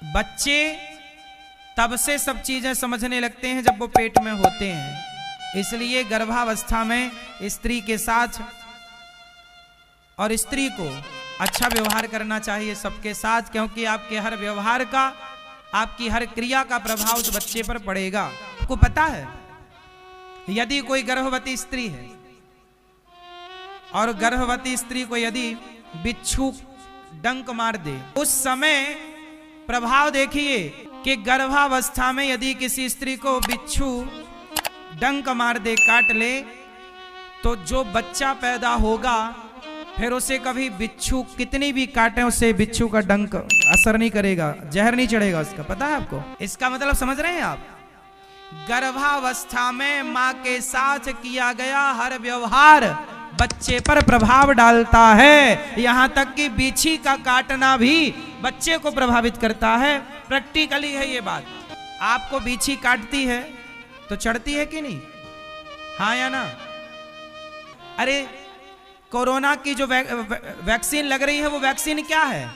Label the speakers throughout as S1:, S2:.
S1: बच्चे तब से सब चीजें समझने लगते हैं जब वो पेट में होते हैं। इसलिए गर्भावस्था में स्त्री के साथ और स्त्री को अच्छा व्यवहार करना चाहिए सबके साथ, क्योंकि आपके हर व्यवहार का, आपकी हर क्रिया का प्रभाव उस बच्चे पर पड़ेगा। आपको पता है, यदि कोई गर्भवती स्त्री है और गर्भवती स्त्री को यदि बिच्छू डंक मार दे, उस समय प्रभाव देखिए कि गर्भावस्था में यदि किसी स्त्री को बिच्छू डंक मार दे, काट ले, तो जो बच्चा पैदा होगा फिर उसे कभी बिच्छू कितनी भी काटे उसे बिच्छू का डंक असर नहीं करेगा, जहर नहीं चढ़ेगा उसका। पता है आपको? इसका मतलब समझ रहे हैं आप? गर्भावस्था में मां के साथ किया गया हर व्यवहार बच्चे पर प्रभाव डालता है। यहां तक कि बिच्छी का काटना भी बच्चे को प्रभावित करता है। प्रैक्टिकली है ये बात। आपको बिच्छी काटती है तो चढ़ती है कि नहीं? हाँ या ना? अरे कोरोना की जो वैक्सीन लग रही है, वो वैक्सीन क्या है?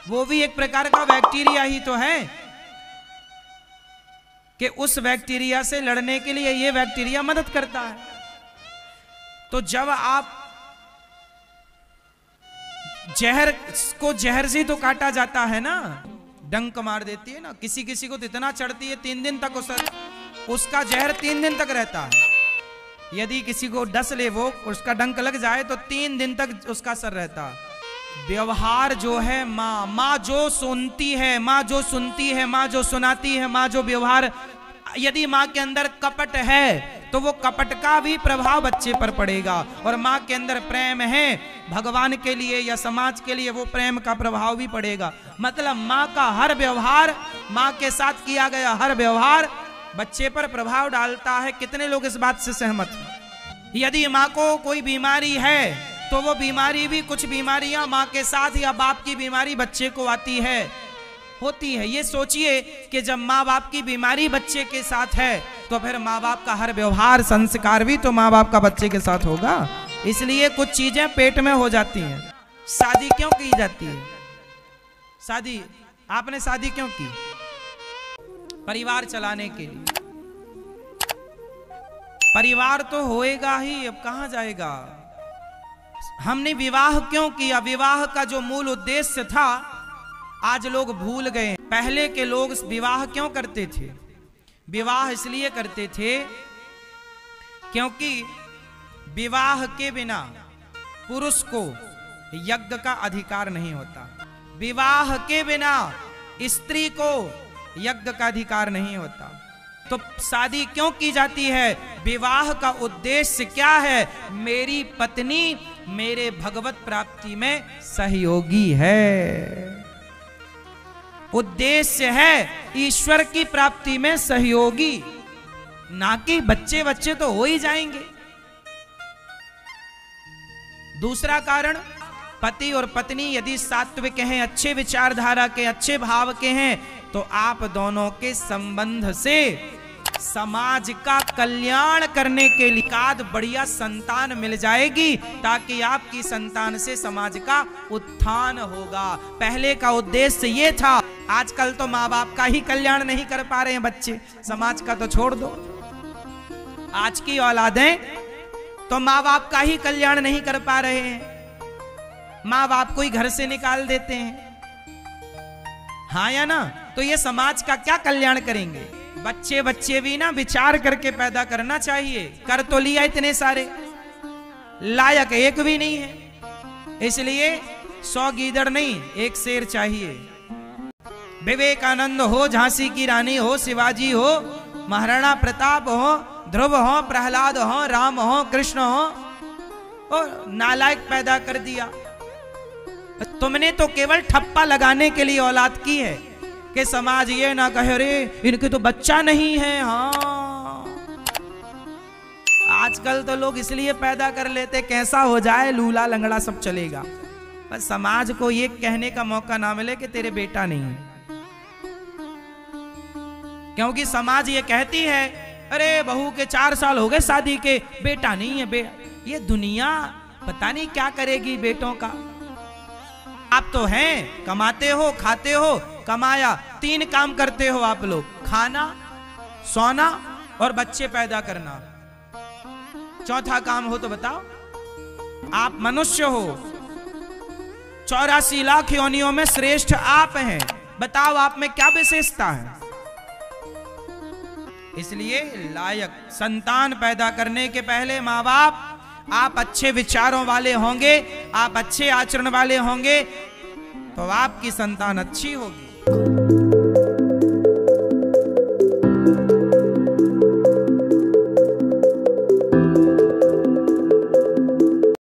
S1: वो भी एक प्रकार का बैक्टीरिया ही तो है, कि उस बैक्टीरिया से लड़ने के लिए ये बैक्टीरिया मदद करता है। तो जब आप जहर को, जहर से तो काटा जाता है ना, डंक मार देती है ना, किसी किसी को तो इतना चढ़ती है 3 दिन तक उसका जहर 3 दिन तक रहता है। यदि किसी को डस ले वो, उसका डंक लग जाए तो 3 दिन तक उसका असर रहता है। व्यवहार जो है, माँ जो सुनती है, माँ जो सुनती है, माँ जो सुनाती है, माँ जो व्यवहार, यदि माँ के अंदर कपट है तो वो कपट का भी प्रभाव बच्चे पर पड़ेगा। और माँ के अंदर प्रेम है भगवान के लिए या समाज के लिए, वो प्रेम का प्रभाव भी पड़ेगा। मतलब माँ का हर व्यवहार, माँ के साथ किया गया हर व्यवहार बच्चे पर प्रभाव डालता है। कितने लोग इस बात से सहमत हैं? यदि माँ को कोई बीमारी है तो वो बीमारी भी, कुछ बीमारियां माँ के साथ या बाप की बीमारी बच्चे को आती है, होती है। ये सोचिए कि जब माँ बाप की बीमारी बच्चे के साथ है तो फिर माँ बाप का हर व्यवहार, संस्कार भी तो माँ बाप का बच्चे के साथ होगा। इसलिए कुछ चीजें पेट में हो जाती हैं। शादी क्यों की जाती है? शादी, आपने शादी क्यों की? परिवार चलाने के लिए। परिवार तो होएगा ही, अब कहां जाएगा? हमने विवाह क्यों किया? विवाह का जो मूल उद्देश्य था आज लोग भूल गए। पहले के लोग विवाह क्यों करते थे? विवाह इसलिए करते थे क्योंकि विवाह के बिना पुरुष को यज्ञ का अधिकार नहीं होता। विवाह के बिना स्त्री को यज्ञ का अधिकार नहीं होता। तो शादी क्यों की जाती है? विवाह का उद्देश्य क्या है? मेरी पत्नी मेरे भगवत प्राप्ति में सहयोगी है। उद्देश्य है ईश्वर की प्राप्ति में सहयोगी, ना कि बच्चे बच्चे तो हो ही जाएंगे। दूसरा कारण, पति और पत्नी यदि सात्विक हैं, अच्छे विचारधारा के, अच्छे भाव के हैं, तो आप दोनों के संबंध से समाज का कल्याण करने के लिए एकाध बढ़िया संतान मिल जाएगी, ताकि आपकी संतान से समाज का उत्थान होगा। पहले का उद्देश्य ये था। आजकल तो माँ बाप का ही कल्याण नहीं कर पा रहे हैं बच्चे, समाज का तो छोड़ दो। आज की औलादें तो माँ बाप का ही कल्याण नहीं कर पा रहे हैं, माँ बाप को ही घर से निकाल देते हैं। हाँ या ना? तो ये समाज का क्या कल्याण करेंगे? बच्चे बच्चे भी ना विचार करके पैदा करना चाहिए। कर तो लिया इतने सारे, लायक एक भी नहीं है। इसलिए 100 गीदड़ नहीं, एक शेर चाहिए। विवेकानंद हो, झांसी की रानी हो, शिवाजी हो, महाराणा प्रताप हो, ध्रुव हो, प्रहलाद हो, राम हो, कृष्ण हो, और नालायक पैदा कर दिया। तुमने तो केवल ठप्पा लगाने के लिए औलाद की है कि समाज ये ना कहे रे इनके तो बच्चा नहीं है। हाँ, आजकल तो लोग इसलिए पैदा कर लेते कैसा हो जाए, लूला लंगड़ा सब चलेगा, पर समाज को ये कहने का मौका ना मिले कि तेरे बेटा नहीं है। क्योंकि समाज ये कहती है अरे बहू के 4 साल हो गए शादी के, बेटा नहीं है। ये दुनिया पता नहीं क्या करेगी बेटों का। आप तो हैं, कमाते हो, खाते हो, कमाया, 3 काम करते हो आप लोग, खाना, सोना और बच्चे पैदा करना। चौथा काम हो तो बताओ। आप मनुष्य हो, 84 लाख योनियों में श्रेष्ठ आप हैं, बताओ आप में क्या विशेषता है। इसलिए लायक संतान पैदा करने के पहले माँ बाप आप अच्छे विचारों वाले होंगे, आप अच्छे आचरण वाले होंगे, तो आपकी संतान अच्छी होगी।